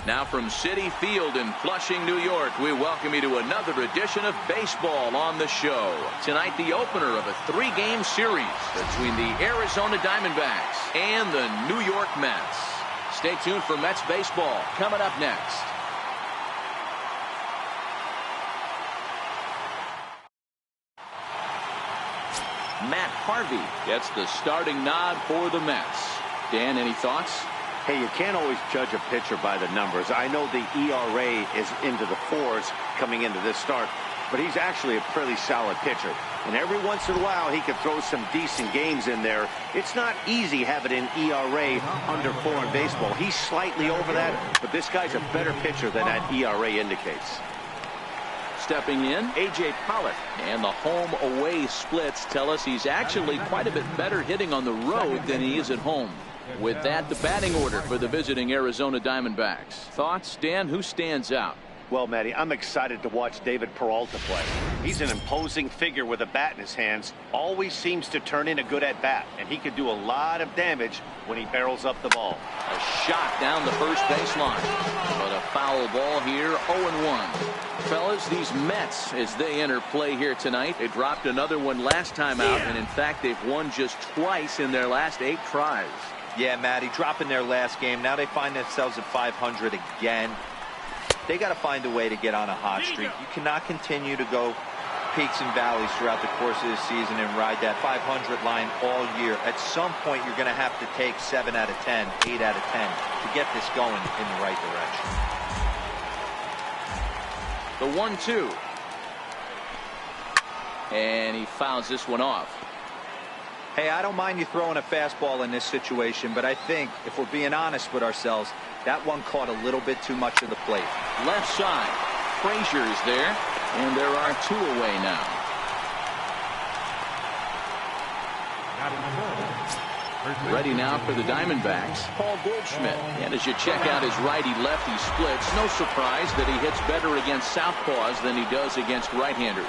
Now from Citi Field in Flushing, New York, we welcome you to another edition of baseball on the show. Tonight, the opener of a 3-game series between the Arizona Diamondbacks and the New York Mets. Stay tuned for Mets baseball coming up next. Matt Harvey gets the starting nod for the Mets. Dan, any thoughts? Hey, you can't always judge a pitcher by the numbers. I know the ERA is into the 4s coming into this start, but he's actually a pretty solid pitcher. And every once in a while, he could throw some decent games in there. It's not easy having an ERA under 4 in baseball. He's slightly over that, but this guy's a better pitcher than that ERA indicates. Stepping in, A.J. Pollock. And the home-away splits tell us he's actually quite a bit better hitting on the road than he is at home. With that, the batting order for the visiting Arizona Diamondbacks. Thoughts, Dan? Who stands out? Well, Matty, I'm excited to watch David Peralta play. He's an imposing figure with a bat in his hands. Always seems to turn in a good at-bat, and he can do a lot of damage when he barrels up the ball. A shot down the first baseline, but a foul ball here, 0-1. Fellas, these Mets, as they enter play here tonight, they dropped another one last time out, and in fact, they've won just twice in their last 8 tries. Yeah, Matty, dropping their last game. Now they find themselves at 500 again. They got to find a way to get on a hot streak. You cannot continue to go peaks and valleys throughout the course of the season and ride that 500 line all year. At some point, you're going to have to take 7 out of 10, 8 out of 10 to get this going in the right direction. The 1-2. And he fouls this one off. Hey, I don't mind you throwing a fastball in this situation, but I think if we're being honest with ourselves, that one caught a little bit too much of the plate. Left side, Frazier is there, and there are 2 away now. Ready now for the Diamondbacks, Paul Goldschmidt. And as you check out his righty-lefty splits, no surprise that he hits better against southpaws than he does against right-handers.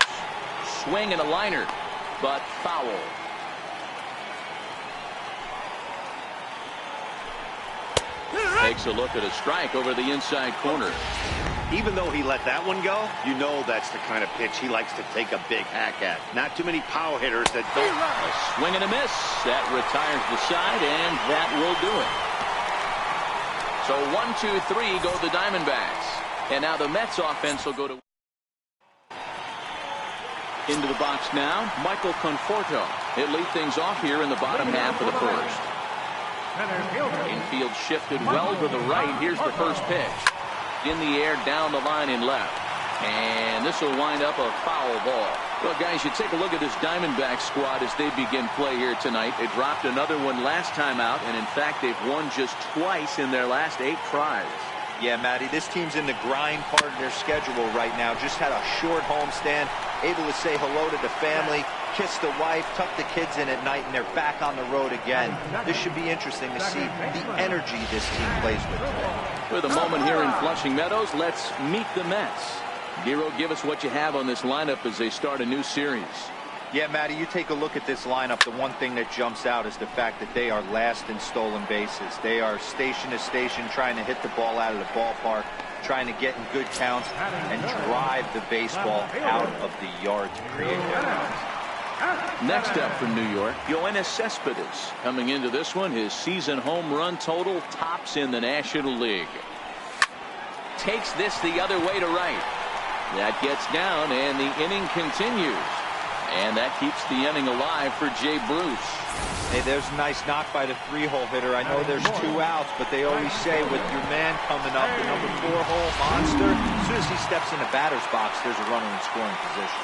Swing and a liner, but foul. Takes a look at a strike over the inside corner. Even though he let that one go, you know that's the kind of pitch he likes to take a big hack at. Not too many power hitters that don't. A swing and a miss. That retires the side, and that will do it. So 1-2-3 go the Diamondbacks. And now the Mets offense will go to into the box now. Michael Conforto. He'll lead things off here in the bottom half of the first. Infield shifted well to the right. Here's the first pitch. In the air, down the line in left. And this will wind up a foul ball. Well, guys, you take a look at this Diamondback squad as they begin play here tonight. They dropped another one last time out, and in fact, they've won just twice in their last 8 tries. Yeah, Matty, this team's in the grind part of their schedule right now. Just had a short homestand, able to say hello to the family, kiss the wife, tuck the kids in at night, and they're back on the road again. This should be interesting to see the energy this team plays with today. With a moment here in Flushing Meadows, let's meet the Mets. Giro, give us what you have on this lineup as they start a new series. Yeah, Matty, you take a look at this lineup. The one thing that jumps out is the fact that they are last in stolen bases. They are station to station trying to hit the ball out of the ballpark, trying to get in good counts and drive the baseball out of the yard to create runs. Next up from New York, Yoenis Cespedes. Coming into this one, his season home run total tops in the National League. Takes this the other way to right. That gets down, and the inning continues. And that keeps the inning alive for Jay Bruce. Hey, there's a nice knock by the 3-hole hitter. I know there's 2 outs, but they always say with your man coming up, the number 4-hole monster, as soon as he steps in the batter's box, there's a runner in scoring position.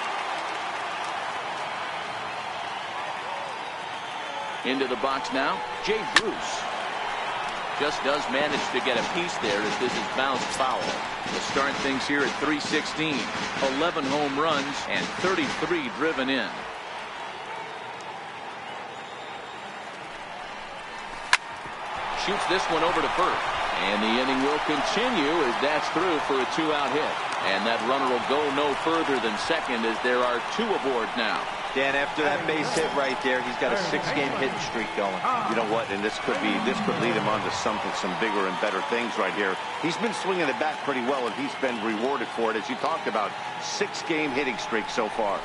Into the box now, Jay Bruce. Just does manage to get a piece there as this is bounced foul. We'll start things here at 316. 11 home runs and 33 driven in. Shoots this one over to first. And the inning will continue as that's through for a 2-out hit. And that runner will go no further than second as there are 2 aboard now. Dan, after that base hit right there, he's got a 6-game hitting streak going. You know what? And this could lead him on to some bigger and better things right here. He's been swinging the bat pretty well, and he's been rewarded for it, as you talked about. 6-game hitting streak so far.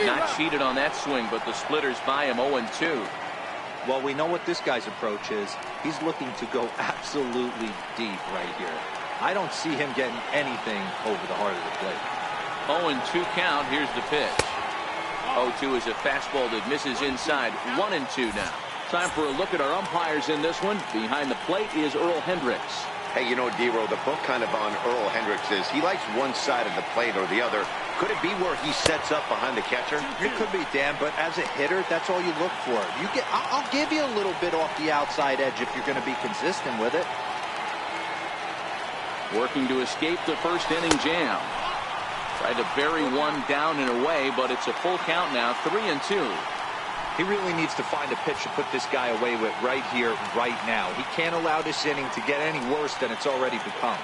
Not cheated on that swing, but the splitters by him 0-2. Well, we know what this guy's approach is. He's looking to go absolutely deep right here. I don't see him getting anything over the heart of the plate. 0-2 count. Here's the pitch. 0-2 is a fastball that misses inside. 1-2 now. Time for a look at our umpires in this one. Behind the plate is Earl Hendricks. Hey, you know, D-Row, the book kind of on Earl Hendricks is he likes one side of the plate or the other. Could it be where he sets up behind the catcher? It could be, Dan, but as a hitter, that's all you look for. I'll give you a little bit off the outside edge if you're going to be consistent with it. Working to escape the first inning jam. Tried to bury one down and away, but it's a full count now, 3-2. He really needs to find a pitch to put this guy away with right here, right now. He can't allow this inning to get any worse than it's already become.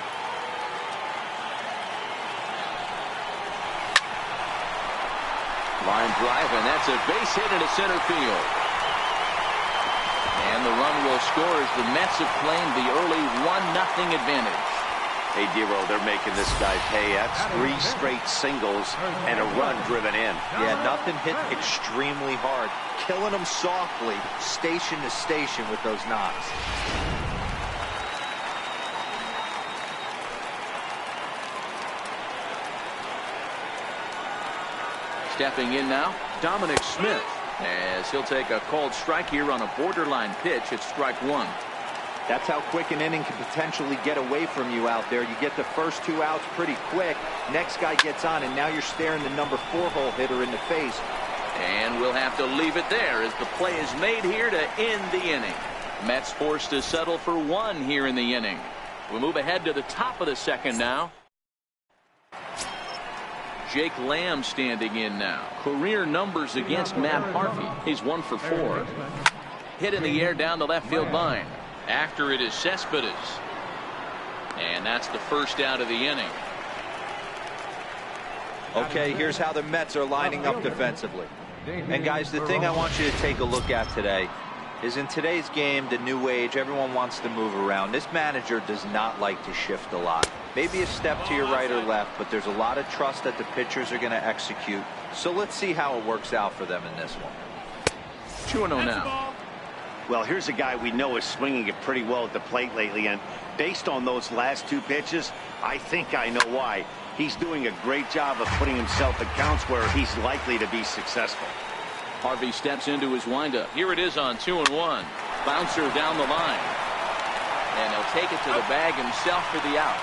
Line drive, and that's a base hit into center field. And the run will score as the Mets have claimed the early 1-0 advantage. Hey, D-Row, they're making this guy pay. That's 3 straight singles and a run driven in. Yeah, nothing hit extremely hard. Killing them softly, station to station with those knocks. Stepping in now, Dominic Smith, as he'll take a called strike here on a borderline pitch at strike 1. That's how quick an inning can potentially get away from you out there. You get the first 2 outs pretty quick. Next guy gets on, and now you're staring the number 4-hole hitter in the face. And we'll have to leave it there as the play is made here to end the inning. Mets forced to settle for 1 here in the inning. We move ahead to the top of the second now. Jake Lamb standing in now. Career numbers against Matt Harvey. He's 1 for 4. Hit in the air down the left field line. After it is Cespedes. And that's the first out of the inning. Okay, here's how the Mets are lining up defensively. And guys, the thing I want you to take a look at today is in today's game, the new age, everyone wants to move around. This manager does not like to shift a lot. Maybe a step to your right or left, but there's a lot of trust that the pitchers are going to execute. So let's see how it works out for them in this one. 2-0 now. Well, here's a guy we know is swinging it pretty well at the plate lately, and based on those last 2 pitches, I think I know why. He's doing a great job of putting himself at counts where he's likely to be successful. Harvey steps into his windup. Here it is on 2-1. Bouncer down the line. And he'll take it to the bag himself for the out.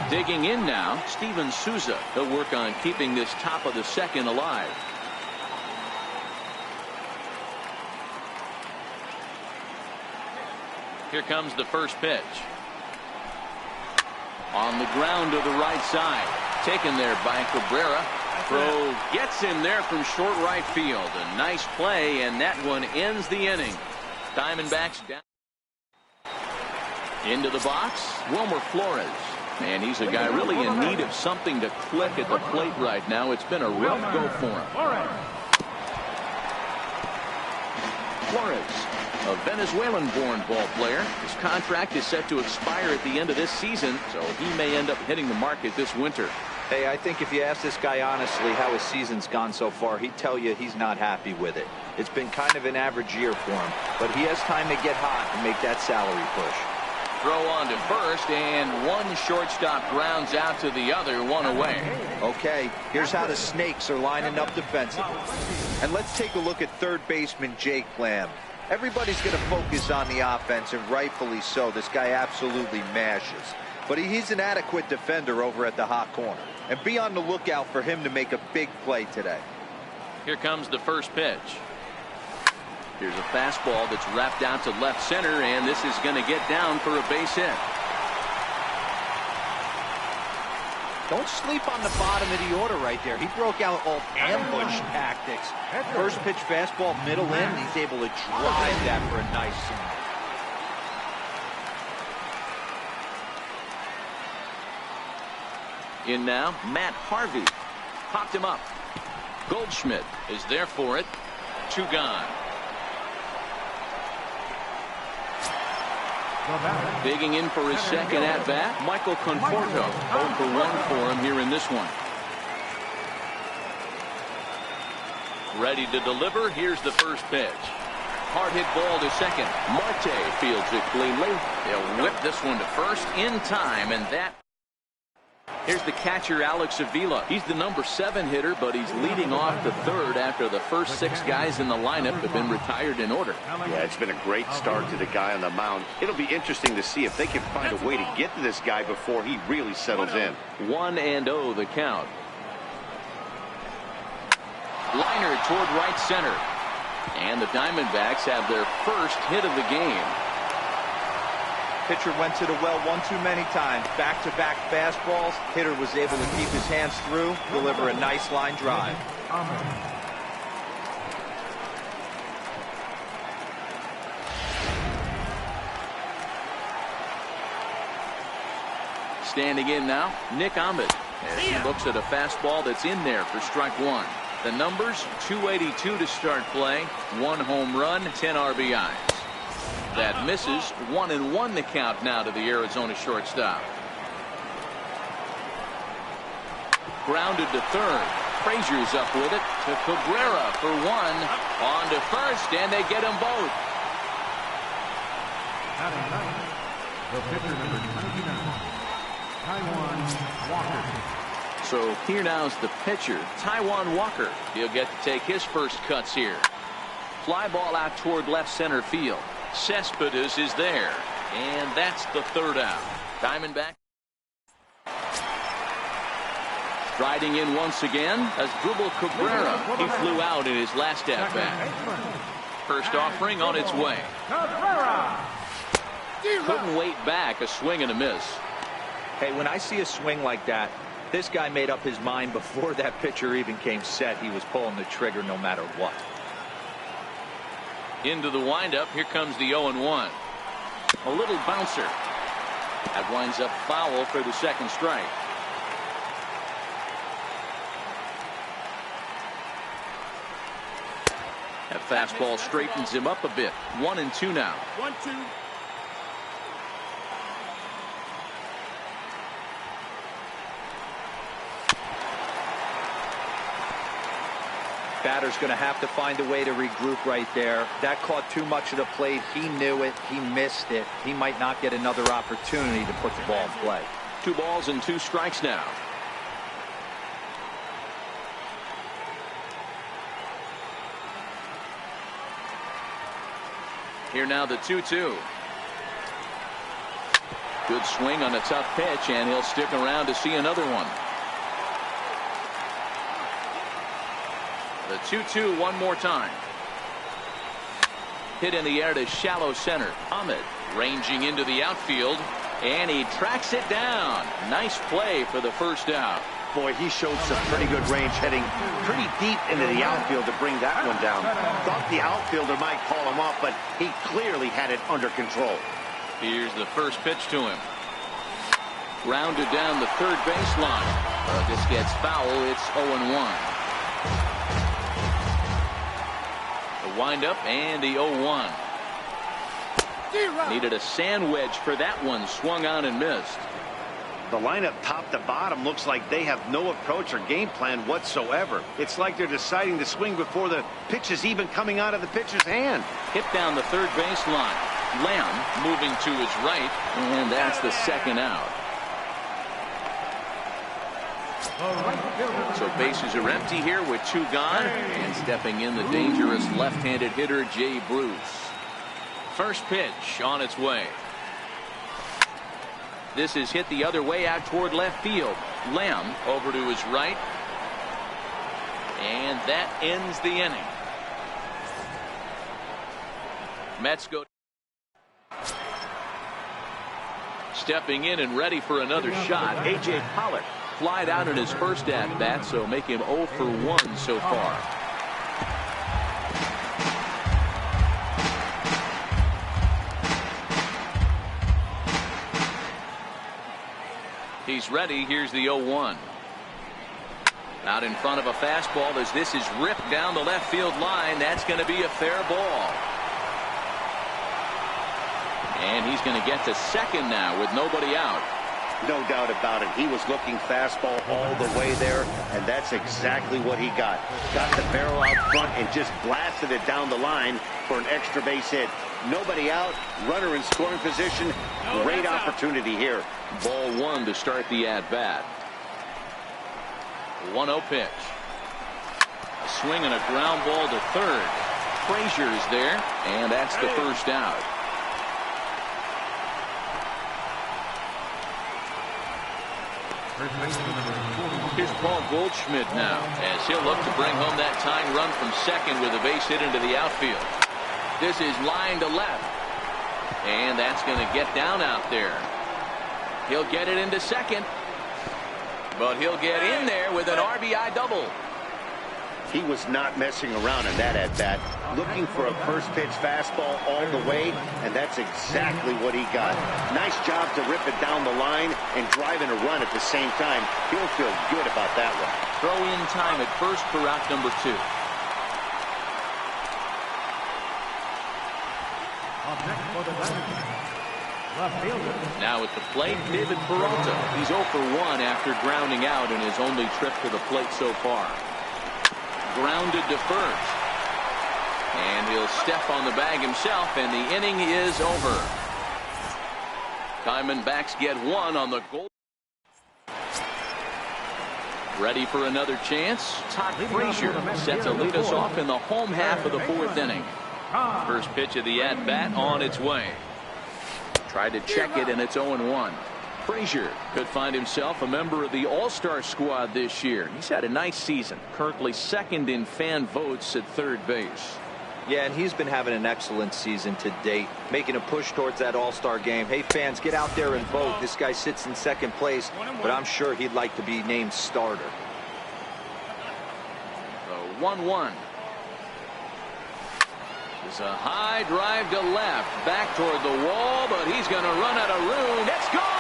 Digging in now, Steven Souza. He'll work on keeping this top of the second alive. Here comes the first pitch. On the ground to the right side. Taken there by Cabrera. Throw gets him there from short right field. A nice play, and that one ends the inning. Diamondbacks down. Into the box, Wilmer Flores. And he's a guy really in need of something to click at the plate right now. It's been a rough go for him. Flores, a Venezuelan-born ball player. His contract is set to expire at the end of this season, so he may end up hitting the market this winter. Hey, I think if you ask this guy honestly how his season's gone so far, he'd tell you he's not happy with it. It's been kind of an average year for him, but he has time to get hot and make that salary push. Throw on to first, and one shortstop grounds out to the other, 1 away. Okay, here's how the Snakes are lining up defensively. And let's take a look at third baseman Jake Lamb. Everybody's going to focus on the offense, and rightfully so. This guy absolutely mashes. But he's an adequate defender over at the hot corner. And be on the lookout for him to make a big play today. Here comes the first pitch. Here's a fastball that's wrapped out to left center, and this is going to get down for a base hit. Don't sleep on the bottom of the order right there. He broke out all ambush tactics. First pitch fastball, middle in. He's able to drive that for a nice swing. In now, Matt Harvey. Popped him up. Goldschmidt is there for it. 2 gone. Digging in for his second at-bat, Michael Conforto. 0 for 1 for him here in this one. Ready to deliver. Here's the first pitch. Hard hit ball to second. Marte fields it cleanly. They'll whip this one to first in time, and that. Here's the catcher, Alex Avila. He's the number 7 hitter, but he's leading off the third after the first 6 guys in the lineup have been retired in order. Yeah, it's been a great start to the guy on the mound. It'll be interesting to see if they can find a way to get to this guy before he really settles in. 1-0 the count. Liner toward right center. And the Diamondbacks have their first hit of the game. Pitcher went to the well one too many times. Back-to-back fastballs. Hitter was able to keep his hands through, deliver a nice line drive. Standing in now, Nick Ahmed, as he looks at a fastball that's in there for strike 1. The numbers, 282 to start play, 1 home run, 10 RBIs. That misses. 1-1 the count now to the Arizona shortstop. Grounded to third. Frazier's up with it to Cabrera for 1. On to first, and they get them both. The pitcher number 29, Taijuan Walker. So here now's the pitcher, Taijuan Walker. He'll get to take his first cuts here. Fly ball out toward left center field. Cespedes is there, and that's the third out. Diamondback striding in once again as Asdrubal Cabrera. He flew out in his last at bat. First offering on its way. Couldn't wait back. A swing and a miss. Hey, when I see a swing like that, this guy made up his mind before that pitcher even came set. He was pulling the trigger no matter what. Into the windup. Here comes the 0-1. A little bouncer. That winds up foul for the second strike. That fastball straightens him up a bit. 1-2 now. 1-2. Batter's going to have to find a way to regroup right there. That caught too much of the plate. He knew it. He missed it. He might not get another opportunity to put the ball in play. 2 balls and 2 strikes now. Here now the 2-2. Good swing on a tough pitch, and he'll stick around to see another one. The 2-2 one more time. Hit in the air to shallow center. Ahmed ranging into the outfield, and he tracks it down. Nice play for the first out. Boy, he showed some pretty good range heading pretty deep into the outfield to bring that one down. Thought the outfielder might call him up, but he clearly had it under control. Here's the first pitch to him. Grounded down the third baseline. This gets foul. It's 0-1. The windup and the 0-1. Needed a sand wedge for that one. Swung on and missed. The lineup top to bottom looks like they have no approach or game plan whatsoever. It's like they're deciding to swing before the pitch is even coming out of the pitcher's hand. Hit down the third baseline. Lamb moving to his right, and that's the second out. So bases are empty here with 2 gone, and stepping in the dangerous left-handed hitter Jay Bruce. First pitch on its way. This is hit the other way out toward left field. Lamb over to his right, and that ends the inning. Mets go. Stepping in and ready for another shot, A.J. Pollock. Flied out in his first at-bat, so make him 0 for 1 so far. He's ready. Here's the 0-1. Out in front of a fastball as this is ripped down the left field line. That's going to be a fair ball. And he's going to get to second now with nobody out. No doubt about it. He was looking fastball all the way there, and that's exactly what he got. Got the barrel out front and just blasted it down the line for an extra base hit. Nobody out, runner in scoring position. Great opportunity here. Ball 1 to start the at-bat. 1-0 pitch. A swing and a ground ball to third. Frazier is there, and that's the first out. Here's Paul Goldschmidt now as he'll look to bring home that tying run from second with a base hit into the outfield. This is line to left, and that's going to get down out there. He'll get it into second, but he'll get in there with an RBI double. He was not messing around in that at-bat, looking for a first pitch fastball all the way, and that's exactly what he got. Nice job to rip it down the line and drive in a run at the same time. He'll feel good about that one. Throw in time at first for out number 2. Now at the plate, David Peralta. He's 0 for 1 after grounding out in his only trip to the plate so far. Grounded to first, and he'll step on the bag himself, and the inning is over. Diamondbacks get 1 on the goal. Ready for another chance. Todd Frazier set to lead us off in the home half of the 4th inning. First pitch of the at-bat on its way. Tried to check it, and it's 0-1. Frazier could find himself a member of the All-Star squad this year. He's had a nice season. Currently second in fan votes at third base. Yeah, and he's been having an excellent season to date, making a push towards that All-Star game. Hey, fans, get out there and vote. This guy sits in second place, but I'm sure he'd like to be named starter. The 1-1. It's a high drive to left, back toward the wall, but he's going to run out of room. It's gone!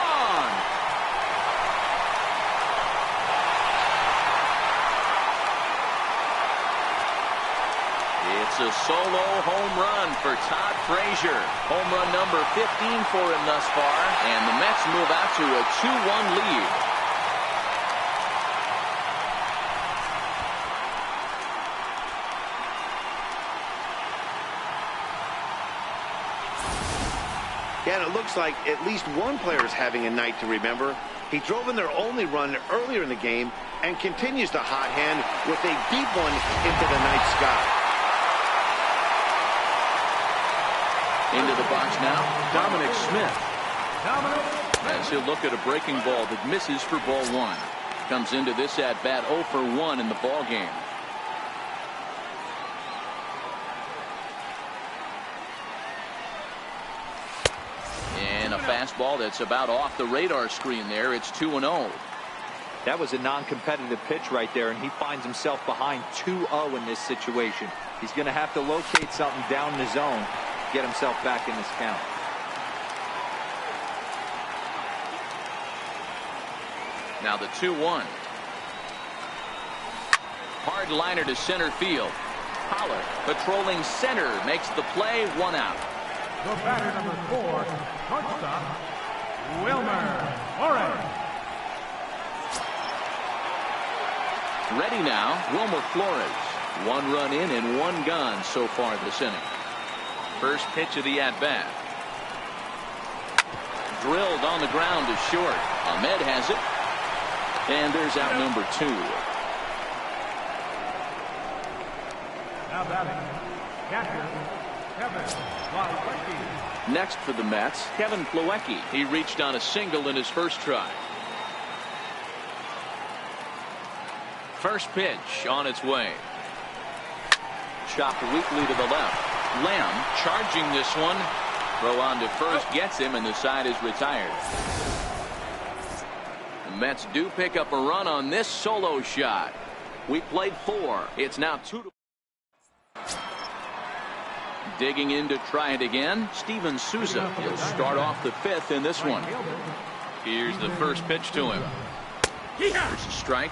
It's a solo home run for Todd Frazier. Home run number 15 for him thus far, and the Mets move out to a 2-1 lead. Yeah, and it looks like at least one player is having a night to remember. He drove in their only run earlier in the game and continues to hot hand with a deep one into the night sky. Into the box now, Dominic Smith. As he'll look at a breaking ball that misses for ball 1. Comes into this at-bat 0 for 1 in the ball game. And a fastball that's about off the radar screen there. It's 2-0. That was a non-competitive pitch right there, and he finds himself behind 2-0 in this situation. He's going to have to locate something down in the zone, get himself back in this count. Now the 2-1. Hard liner to center field. Pollard patrolling center makes the play, 1 out. The batter number 4, shortstop, Wilmer Flores. Ready now, Wilmer Flores. 1 run in and 1 gone so far this inning. First pitch of the at-bat. Drilled on the ground to short. Ahmed has it. And there's out number 2. Now batting, catcher, Kevin Plawecki. Next for the Mets, Kevin Plawecki. He reached on a single in his first try. First pitch on its way. Chopped weakly to the left. Lamb charging this one. Throw on to first gets him, and the side is retired. The Mets do pick up a run on this solo shot. We played 4. It's now 2-2. Digging in to try it again, Steven Souza. He'll start off the 5th in this one. Here's the first pitch to him. There's a strike.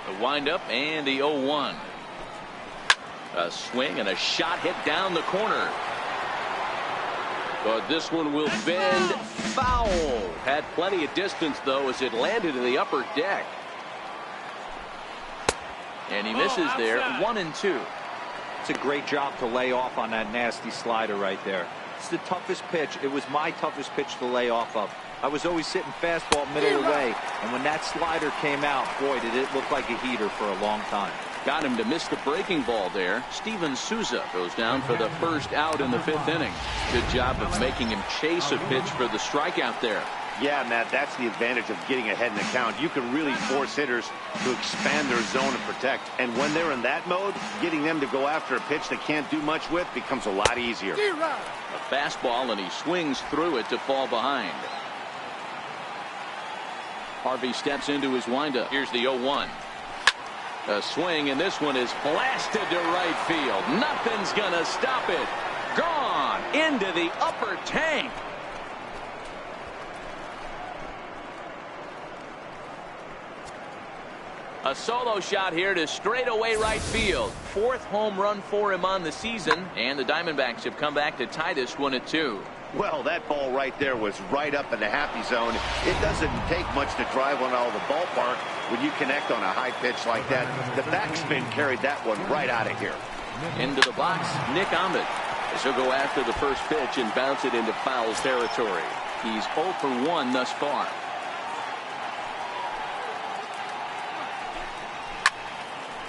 The windup and the 0-1. A swing and a shot hit down the corner. But this one will bend foul. Had plenty of distance, though, as it landed in the upper deck. And he misses there. 1-2. It's a great job to lay off on that nasty slider right there. It's the toughest pitch. It was my toughest pitch to lay off of. I was always sitting fastball middle of the way, and when that slider came out, boy, did it look like a heater for a long time. Got him to miss the breaking ball there. Steven Souza goes down for the first out in the 5th inning. Good job of making him chase a pitch for the strikeout there. Yeah, Matt, that's the advantage of getting ahead in the count. You can really force hitters to expand their zone and protect. And when they're in that mode, getting them to go after a pitch they can't do much with becomes a lot easier. A fastball, and he swings through it to fall behind. Harvey steps into his windup. Here's the 0-1. A swing, and this one is blasted to right field. Nothing's gonna stop it. Gone into the upper tank. A solo shot here to straightaway right field. 4th home run for him on the season, and the Diamondbacks have come back to tie this one at 2. Well, that ball right there was right up in the happy zone. It doesn't take much to drive one out of the ballpark when you connect on a high pitch like that. The backspin carried that one right out of here. Into the box, Nick Ahmed. As he'll go after the first pitch and bounce it into foul territory. He's 0 for 1 thus far.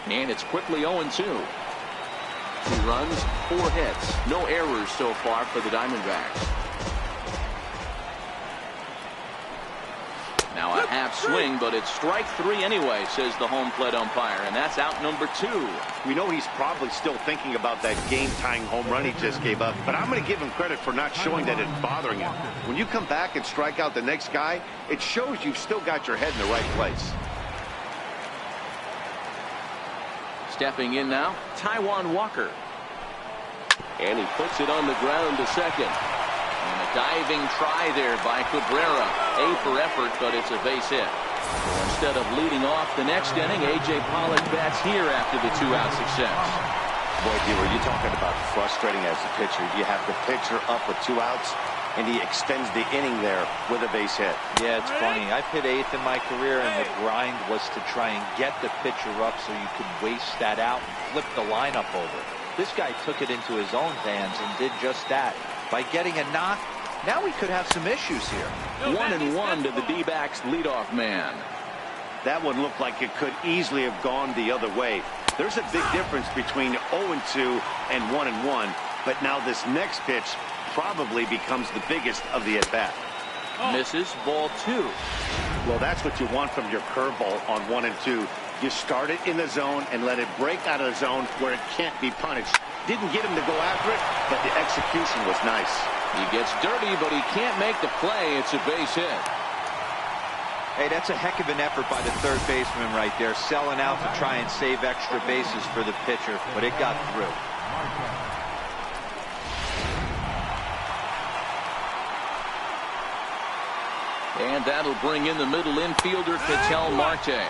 And it's quickly 0-2. 2 runs, 4 hits. No errors so far for the Diamondbacks. Now a half swing, but it's strike 3 anyway, says the home plate umpire, and that's out number 2. We know he's probably still thinking about that game-tying home run he just gave up, but I'm going to give him credit for not showing that it's bothering him. When you come back and strike out the next guy, it shows you've still got your head in the right place. Stepping in now, Taijuan Walker. And he puts it on the ground to second. And a diving try there by Cabrera. A for effort, but it's a base hit. Instead of leading off the next inning, A.J. Pollock bats here after the 2-out success. Boy, Dealer, you're talking about frustrating as a pitcher. You have the pitcher up with 2 outs, and he extends the inning there with a base hit. Yeah, it's funny. I've hit 8th in my career, and the grind was to try and get the pitcher up so you could waste that out and flip the lineup over. This guy took it into his own hands and did just that. By getting a knock, now we could have some issues here. 1-1 to the D-backs leadoff man. That one looked like it could easily have gone the other way. There's a big difference between 0-2 and 1-1, but now this next pitch probably becomes the biggest of the at-bat. Misses, ball 2. Well, that's what you want from your curveball on 1 and 2. You start it in the zone and let it break out of the zone where it can't be punished. Didn't get him to go after it, but the execution was nice. He gets dirty, but he can't make the play. It's a base hit. Hey, that's a heck of an effort by the third baseman right there, selling out to try and save extra bases for the pitcher, but it got through. And that'll bring in the middle infielder, Ketel Marte,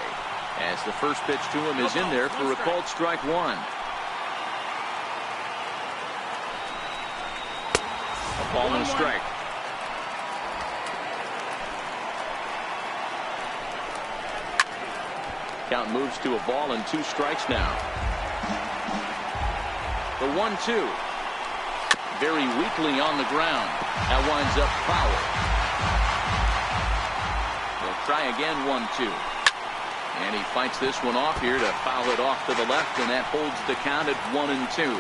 as the first pitch to him is in there for a called strike 1. A ball and a strike. Count moves to a ball and 2 strikes now. The 1-2. Very weakly on the ground. That winds up foul. They'll try again, 1-2. And he fights this one off here to foul it off to the left, and that holds the count at 1-2.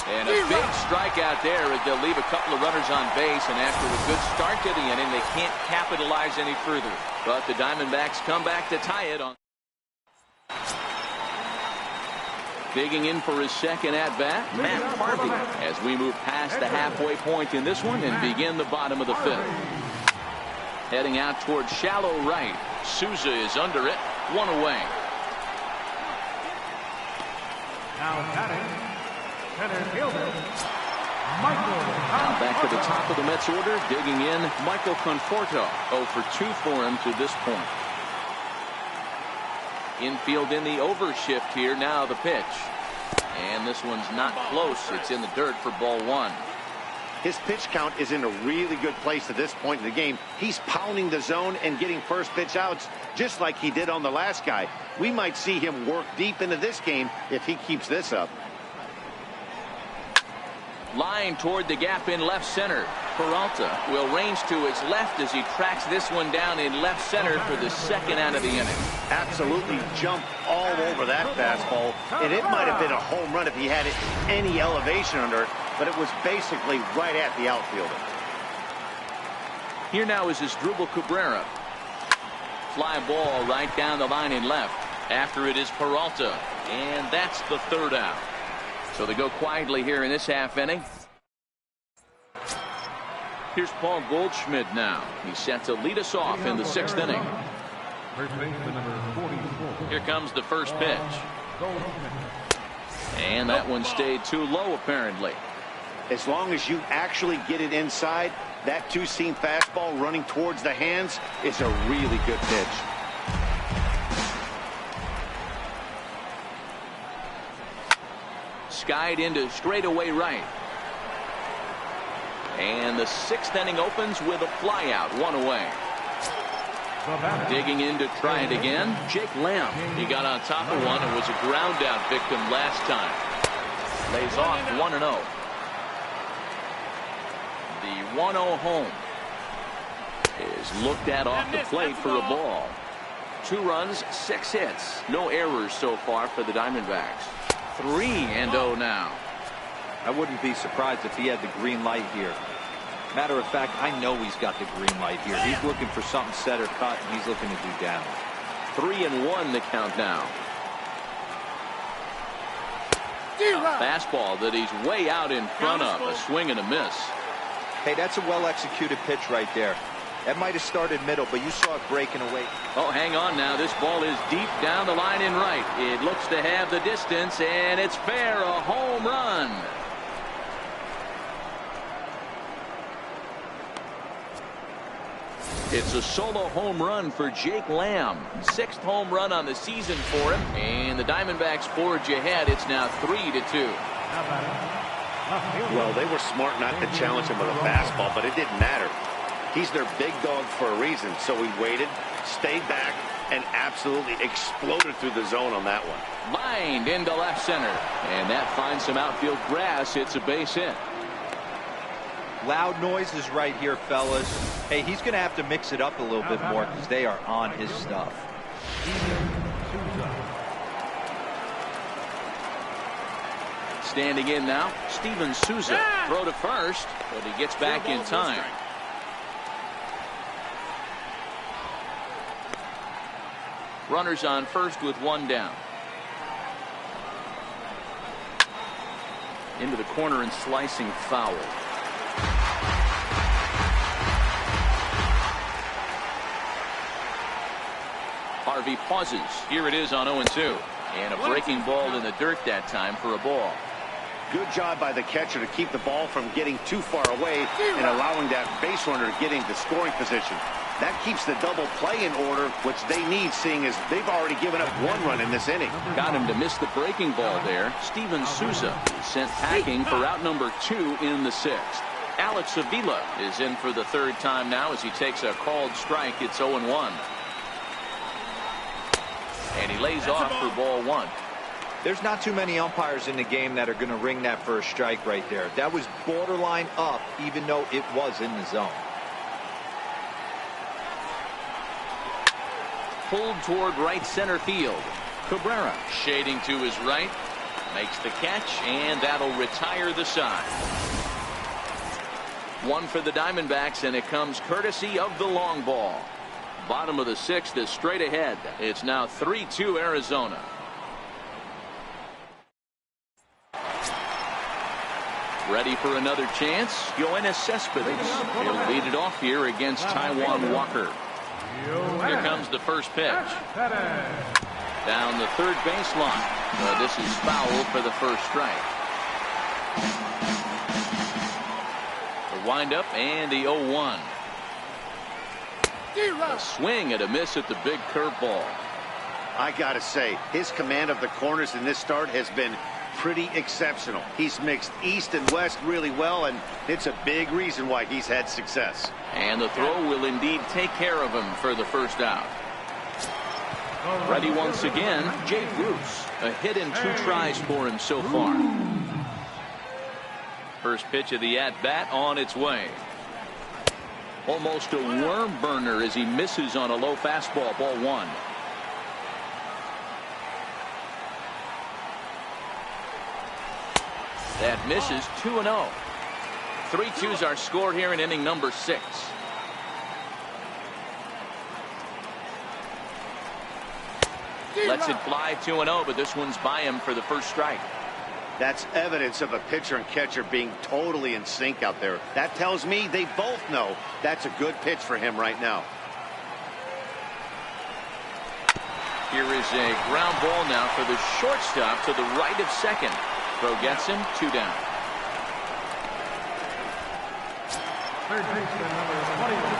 And a big strikeout there as they'll leave a couple of runners on base, and after a good start to the inning, they can't capitalize any further. But the Diamondbacks come back to tie it on. Digging in for his second at-bat, Matt Harvey, as we move past the halfway point in this one and begin the bottom of the fifth. Heading out towards shallow right. Souza is under it. One away. Now batting, center fielder, Michael. Now back to the top of the Mets order. Digging in, Michael Conforto. 0 for 2 for him to this point. Infield in the overshift here. Now the pitch. And this one's not close. It's in the dirt for ball one. His pitch count is in a really good place at this point in the game. He's pounding the zone and getting first pitch outs just like he did on the last guy. We might see him work deep into this game if he keeps this up. Line toward the gap in left center. Peralta will range to his left as he tracks this one down in left center for the second out of the inning. Absolutely jumped all over that fastball, and it might have been a home run if he had it any elevation under it, but it was basically right at the outfielder. Here now is Asdrubal Cabrera. Fly ball right down the line in left. After it is Peralta, and that's the third out. So they go quietly here in this half inning. Here's Paul Goldschmidt now. He's set to lead us off in the sixth inning. First baseman number 44. Here comes the first pitch. And that one stayed too low apparently. As long as you actually get it inside, that two-seam fastball running towards the hands is a really good pitch. Skied into straightaway right. And the sixth inning opens with a flyout, one away. Digging in to try it again, Jake Lamb. He got on top of one and was a ground out victim last time. Lays off 1-0. The 1-0 home is looked at off the plate for a ball. 2 runs, 6 hits. No errors so far for the Diamondbacks. 3-0 now. I wouldn't be surprised if he had the green light here. Matter of fact, I know he's got the green light here. He's looking for something set or cut, and he's looking to do damage. 3-1 the count now. A fastball that he's way out in front of. A swing and a miss. Hey, that's a well-executed pitch right there. That might have started middle, but you saw it breaking away. Oh, hang on now. This ball is deep down the line in right. It looks to have the distance, and it's fair. A home run. It's a solo home run for Jake Lamb. 6th home run on the season for him. And the Diamondbacks forge ahead. It's now 3-2. Well, they were smart not to challenge him with a fastball, but it didn't matter. He's their big dog for a reason, so he waited, stayed back, and absolutely exploded through the zone on that one. Lined into left center, and that finds some outfield grass. It's a base hit. Loud noises right here, fellas. Hey, he's going to have to mix it up a little bit more because they are on his stuff. Standing in now, Steven Souza. Throw to first, but he gets back in time. Runners on first with 1 down. Into the corner and slicing foul. Harvey pauses. Here it is on 0-2. And a breaking ball in the dirt that time for a ball. Good job by the catcher to keep the ball from getting too far away and allowing that base runner to get into scoring position. That keeps the double play in order, which they need, seeing as they've already given up 1 run in this inning. Got him to miss the breaking ball there. Steven Souza sent packing for out number 2 in the 6th. Alex Avila is in for the 3rd time now as he takes a called strike. It's 0-1. And he lays off for ball 1. There's not too many umpires in the game that are going to ring that first strike right there. That was borderline up, even though it was in the zone. Pulled toward right center field. Cabrera shading to his right. Makes the catch, and that'll retire the side. 1 for the Diamondbacks, and it comes courtesy of the long ball. Bottom of the 6th is straight ahead. It's now 3-2 Arizona. Ready for another chance. Yoenis Cespedes. He'll lead it off here against Taijuan Walker. Here comes the first pitch. Down the third baseline. This is foul for the first strike. The windup and the 0-1. A swing and a miss at the big curveball. I gotta say, his command of the corners in this start has been pretty exceptional. He's mixed east and west really well, and it's a big reason why he's had success. And the throw will indeed take care of him for the first out. Ready once again, Jay Bruce. A hit and 2 tries for him so far. First pitch of the at-bat on its way. Almost a worm burner as he misses on a low fastball. Ball 1. That misses. 2-0. 3-2's our score here in inning number 6. Lets it fly. 2-0, but this one's by him for the first strike. That's evidence of a pitcher and catcher being totally in sync out there. That tells me they both know that's a good pitch for him right now. Here is a ground ball now for the shortstop to the right of second. Throw gets him. 2 down.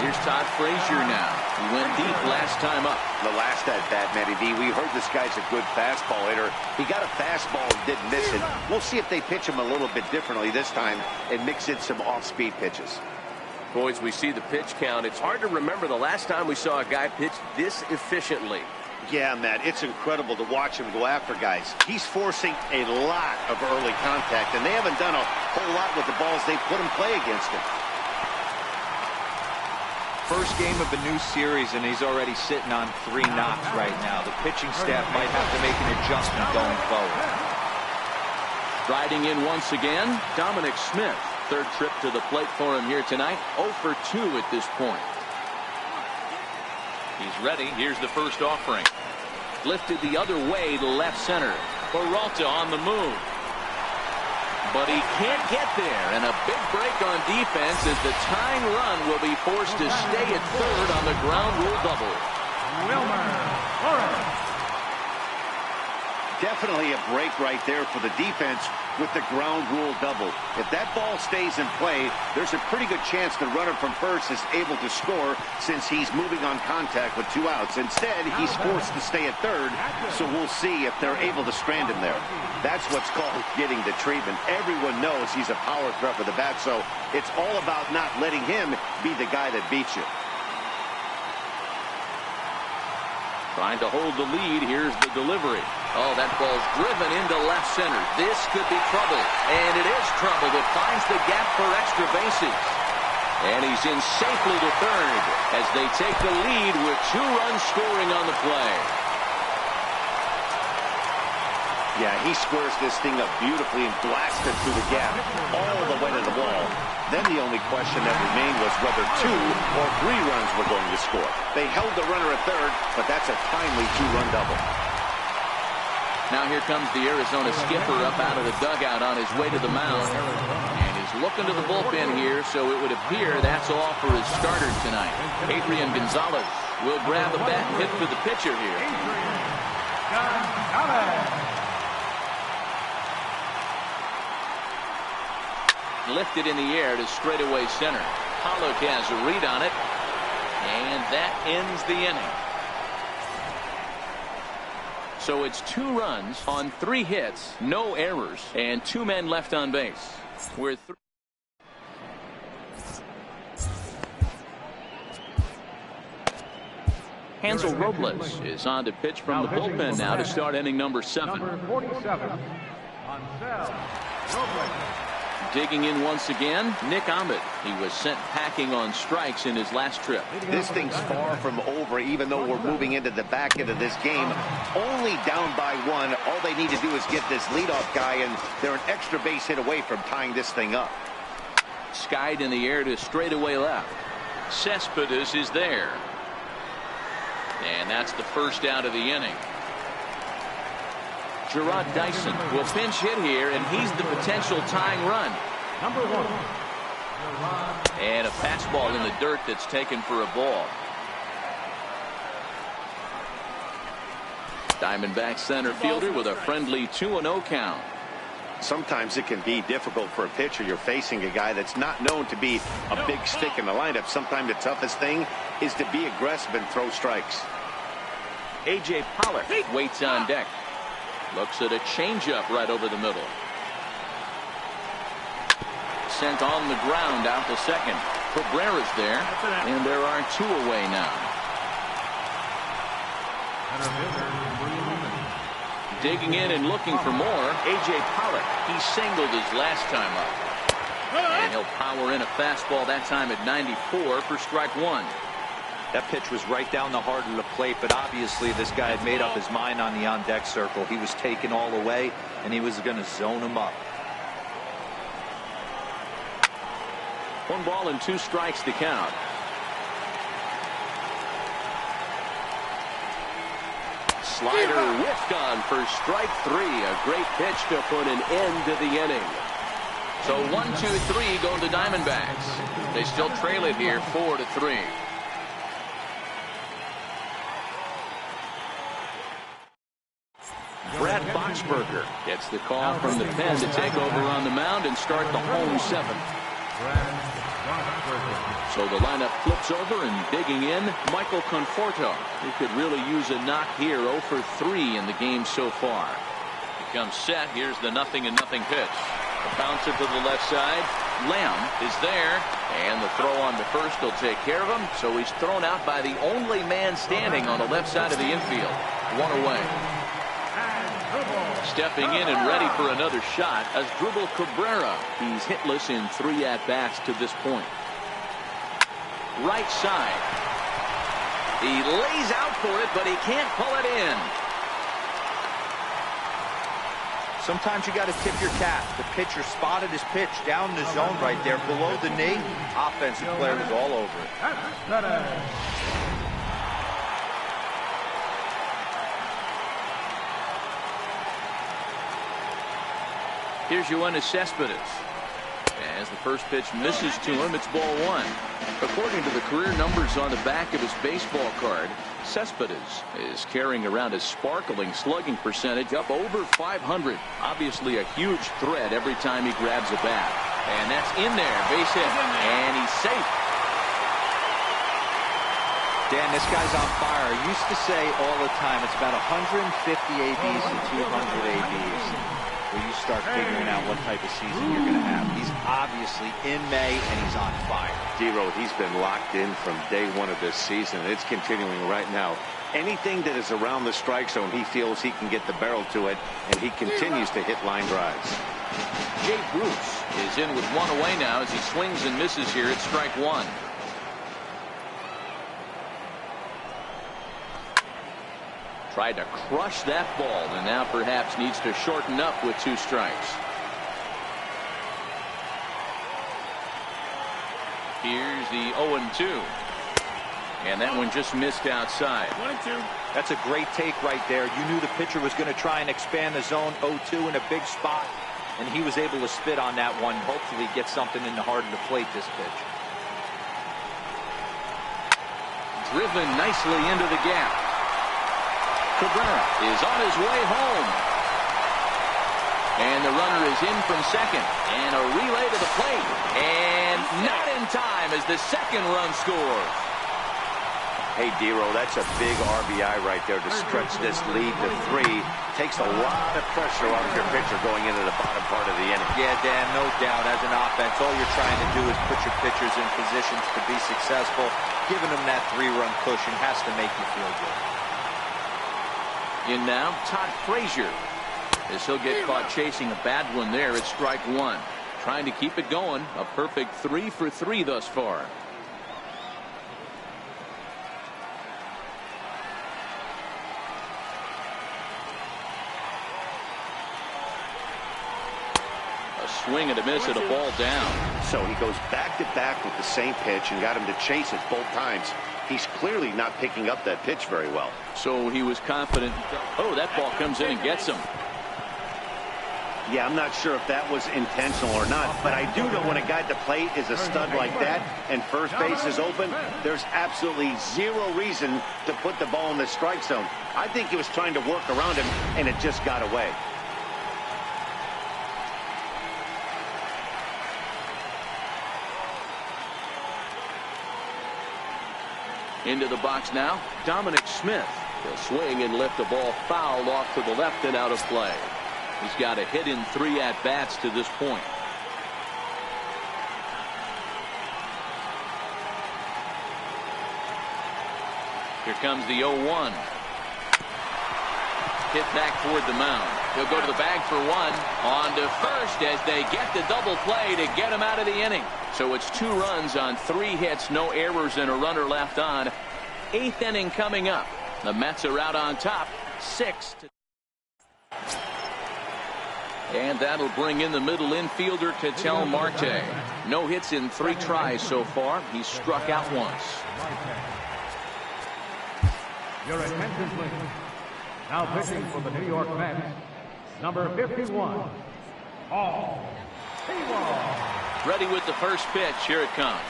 Here's Todd Frazier now. He went deep last time up. The last at bat, Matty V, we heard this guy's a good fastball hitter. He got a fastball and didn't miss it. We'll see if they pitch him a little bit differently this time and mix in some off-speed pitches. Boys, we see the pitch count. It's hard to remember the last time we saw a guy pitch this efficiently. Yeah, Matt, it's incredible to watch him go after guys. He's forcing a lot of early contact, and they haven't done a whole lot with the balls they've put him play against him. First game of a new series, and he's already sitting on 3 knocks right now. The pitching staff might have to make an adjustment going forward. Riding in once again, Dominic Smith. Third trip to the plate for him here tonight. 0 for 2 at this point. He's ready. Here's the first offering. Lifted the other way to left center. Peralta on the move. But he can't get there, and a big break on defense as the tying run will be forced to stay at third on the ground rule double. Definitely a break right there for the defense with the ground rule double. If that ball stays in play, there's a pretty good chance the runner from first is able to score since he's moving on contact with 2 outs. Instead, he's forced to stay at third, so we'll see if they're able to strand him there. That's what's called getting the treatment. Everyone knows he's a power threat with the bat, so it's all about not letting him be the guy that beats you. Trying to hold the lead. Here's the delivery. Oh, that ball's driven into left center. This could be trouble. And it is trouble that finds the gap for extra bases. And he's in safely to third as they take the lead with 2 runs scoring on the play. Yeah, he squares this thing up beautifully and blasts it through the gap all the way to the wall. Then the only question that remained was whether 2 or 3 runs were going to score. They held the runner at third, but that's a timely 2-run double. Now here comes the Arizona skipper up out of the dugout on his way to the mound. And he's looking to the bullpen here, so it would appear that's all for his starter tonight. Adrian Gonzalez will grab a bat and hit for the pitcher here. Lifted in the air to straightaway center. Pollock has a read on it, and that ends the inning. So it's 2 runs on 3 hits, no errors, and 2 men left on base. We're Hansel Robles is on to pitch from the bullpen now to start inning number 7. Number 47, Hansel Robles. Digging in once again, Nick Ahmed. He was sent packing on strikes in his last trip. This thing's far from over, even though we're moving into the back end of this game. Only down by 1. All they need to do is get this leadoff guy, and they're an extra base hit away from tying this thing up. Skied in the air to straightaway left. Cespedes is there. And that's the first out of the inning. Gerard Dyson will pinch hit here, and he's the potential tying run. Number 1. And a fastball in the dirt that's taken for a ball. Diamondback center fielder with a friendly 2-0 count. Sometimes it can be difficult for a pitcher. You're facing a guy that's not known to be a big stick in the lineup. Sometimes the toughest thing is to be aggressive and throw strikes. A.J. Pollock waits on deck. Looks at a changeup right over the middle. Sent on the ground out to second. Cabrera's there, and there are 2 away now. Digging in and looking for more, A.J. Pollock. He singled his last time up. And he'll power in a fastball that time at 94 for strike 1. That pitch was right down the heart of the plate, but obviously this guy had made up his mind on the on-deck circle. He was taken all the way, and he was going to zone him up. 1 ball and 2 strikes to count. Slider whiffed on for strike 3. A great pitch to put an end to the inning. So 1-2-3 going to Diamondbacks. They still trail it here 4-3. Brad Boxberger gets the call from the pen to take over on the mound and start the home 7th. So the lineup flips over, and digging in, Michael Conforto, who could really use a knock here. 0 for 3 in the game so far. He comes set. Here's the 0-0 pitch. A bouncer to the left side. Lamb is there, and the throw on to first will take care of him. So he's thrown out by the only man standing on the left side of the infield. 1 away. Stepping in and ready for another shot as Asdrubal Cabrera. He's hitless in 3 at-bats to this point. Right side. He lays out for it, but he can't pull it in. Sometimes you got to tip your cap. The pitcher spotted his pitch down the zone right there below the knee. Offensive player was all over it. Here's Yoenis Cespedes. As the first pitch misses to him, it's ball 1. According to the career numbers on the back of his baseball card, Cespedes is carrying around a sparkling slugging percentage up over 500. Obviously a huge threat every time he grabs a bat. And that's in there. Base hit. And he's safe. Dan, this guy's on fire. I used to say all the time it's about 150 ABs to 200 ABs. Where you start figuring out what type of season you're going to have. He's obviously in May, and he's on fire. D-Road, he's been locked in from day 1 of this season, and it's continuing right now. Anything that is around the strike zone, he feels he can get the barrel to it, and he continues to hit line drives. Jay Bruce is in with 1 away now as he swings and misses here at strike 1. Tried to crush that ball, and now perhaps needs to shorten up with 2 strikes. Here's the 0-2. And that one just missed outside. 1-2. That's a great take right there. You knew the pitcher was going to try and expand the zone. 0-2 in a big spot, and he was able to spit on that one. Hopefully get something in the heart of the plate this pitch. Driven nicely into the gap. Cabrera is on his way home. And the runner is in from second. And a relay to the plate. And not in time as the second run scores. Hey, D-Row, that's a big RBI right there to stretch this lead to 3. Takes a lot of pressure off your pitcher going into the bottom part of the inning. Yeah, Dan, no doubt. As an offense, all you're trying to do is put your pitchers in positions to be successful. Giving them that 3-run cushion has to make you feel good. In now, Todd Frazier, as he'll get caught chasing a bad one there at strike 1. Trying to keep it going. A perfect 3 for 3 thus far. A swing and a miss and a ball down. So he goes back to back with the same pitch and got him to chase it both times. He's clearly not picking up that pitch very well. So he was confident. Oh, that ball comes in and gets him. Yeah, I'm not sure if that was intentional or not, but I do know when a guy at the plate is a stud like that and first base is open, there's absolutely zero reason to put the ball in the strike zone. I think he was trying to work around him, and it just got away. Into the box now, Dominic Smith. He'll swing and lift the ball foul off to the left and out of play. He's got a hit in 3 at-bats to this point. Here comes the 0-1. Hit back toward the mound. He'll go to the bag for one. On to first as they get the double play to get him out of the inning. So it's 2 runs on 3 hits, no errors, and a runner left on. 8th inning coming up. The Mets are out on top, 6-2. And that'll bring in the middle infielder, Ketel Marte. No hits in 3 tries so far. He's struck out once. Your attention, please. Now pitching for the New York Mets, number 51, Paul Sewell. Ready with the first pitch. Here it comes.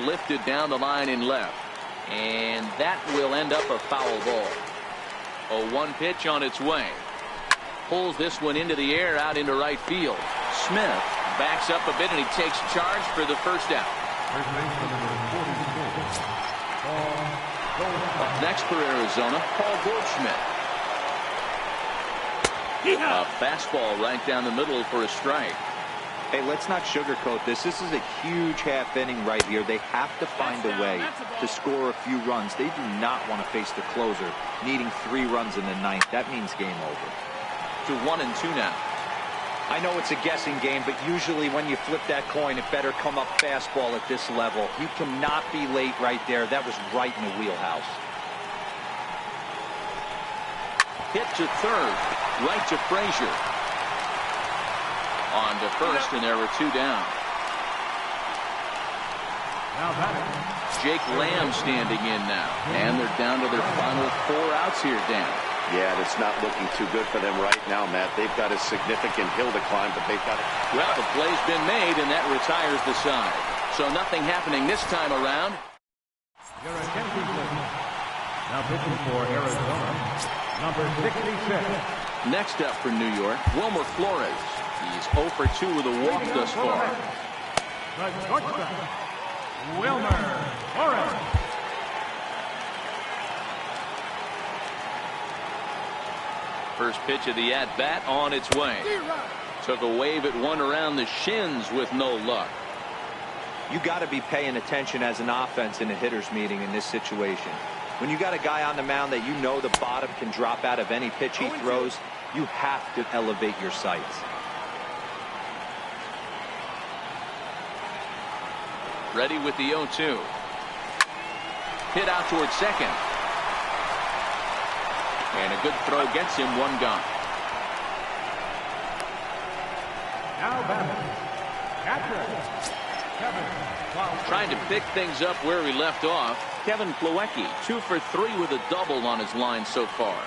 Lifted down the line in left. And that will end up a foul ball. A 1 pitch on its way. Pulls this one into the air out into right field. Smith backs up a bit and he takes charge for the first out. Up next for Arizona, Paul Goldschmidt. A fastball right down the middle for a strike. Hey, let's not sugarcoat this. This is a huge half inning right here. They have to find a way to score a few runs. They do not want to face the closer, needing 3 runs in the 9th. That means game over. To 1-2 now. I know it's a guessing game, but usually when you flip that coin, it better come up fastball at this level. You cannot be late right there. That was right in the wheelhouse. Hit to third. Right to Frazier. On to first, and there were 2 down. Now batting. Jake Lamb standing in now. And they're down to their final 4 outs here, Dan. Yeah, it's not looking too good for them right now, Matt. They've got a significant hill to climb, but they've got it. Well, the play's been made, and that retires the side. So nothing happening this time around. Your attention, please. Now pitching for Arizona, number 66. Next up for New York, Wilmer Flores. He's 0 for 2 with a walk thus far. The shortstop, Wilmer Flores. First pitch of the at-bat on its way. Took a wave at one around the shins with no luck. You got to be paying attention as an offense in a hitter's meeting in this situation. When you got a guy on the mound that you know the bottom can drop out of any pitch he throws, you have to elevate your sights. Ready with the 0-2. Hit out towards second. And a good throw gets him 1 gone. Now batting. Catcher, Kevin. Trying to pick things up where we left off. Kevin Plawecki, 2 for 3 with a double on his line so far.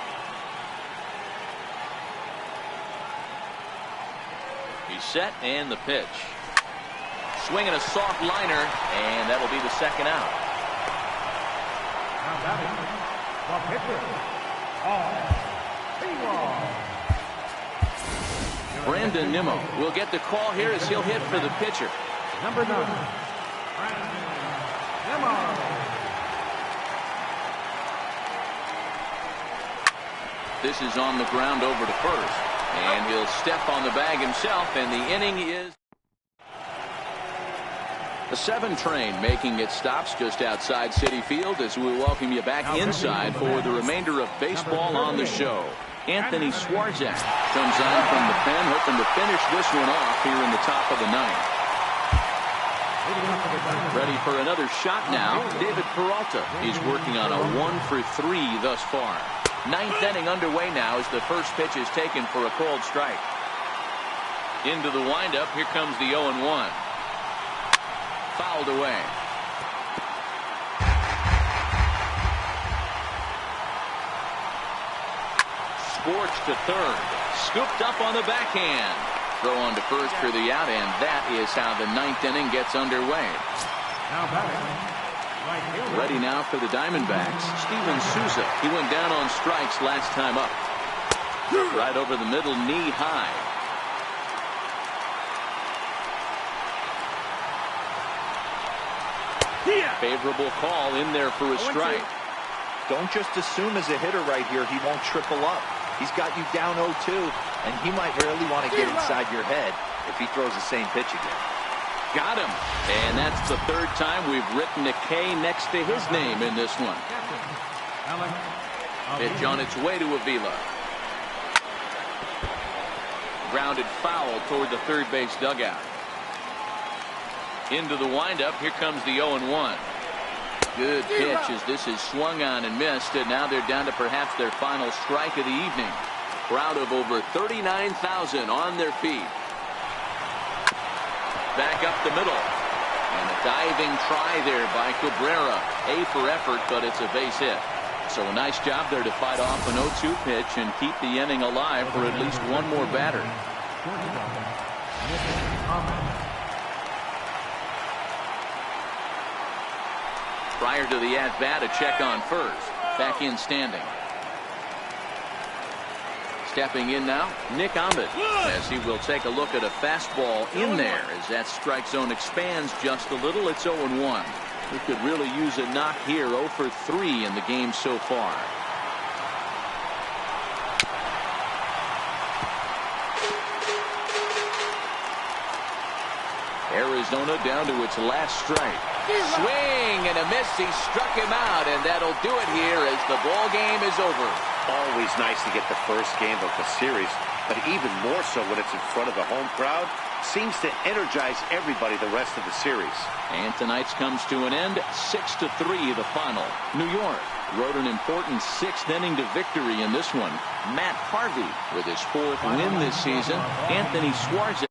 He's set and the pitch. Swinging a soft liner, and that'll be the second out. Now batting. The pitcher, Brandon Nimmo will get the call here as he'll hit for the pitcher. Number 9, Brandon Nimmo. This is on the ground over to first. And he'll step on the bag himself, and the inning is... The 7 train making its stops just outside Citi Field as we welcome you back inside for the remainder of baseball on the show. Anthony Swarzak comes on from the pen, hoping to finish this one off here in the top of the 9th. Ready for another shot now. David Peralta is working on a 1 for 3 thus far. 9th inning underway now as the first pitch is taken for a called strike. Into the windup, here comes the 0-1. Fouled away. Scorched to third. Scooped up on the backhand. Throw on to first for the out, and that is how the 9th inning gets underway. Now batting. Right fielder. Ready now for the Diamondbacks, Steven Souza. He went down on strikes last time up. Right over the middle, knee high. Favorable call in there for a strike. Don't just assume as a hitter right here he won't triple up. He's got you down 0-2, and he might really want to get inside your head if he throws the same pitch again. Got him. And that's the 3rd time we've written a K next to his name in this one. Pitch on its way to Avila. Grounded foul toward the third base dugout. Into the windup. Here comes the 0-1. Good pitch as this is swung on and missed, and now they're down to perhaps their final strike of the evening. Crowd of over 39,000 on their feet. Back up the middle, and a diving try there by Cabrera. A for effort, but it's a base hit. So a nice job there to fight off an 0-2 pitch and keep the inning alive for at least one more batter. Prior to the at-bat, a check on first. Back in standing. Stepping in now, Nick Ahmed, as he will take a look at a fastball in there as that strike zone expands just a little. It's 0-1. He could really use a knock here. 0 for 3 in the game so far. Arizona down to its last strike. Swing and a miss. He struck him out, and that'll do it here as the ball game is over. Always nice to get the first game of the series, but even more so when it's in front of the home crowd. Seems to energize everybody the rest of the series. And tonight's comes to an end. 6-3 the final. New York rode an important 6th inning to victory in this one. Matt Harvey with his 4th win this season. Anthony Suarez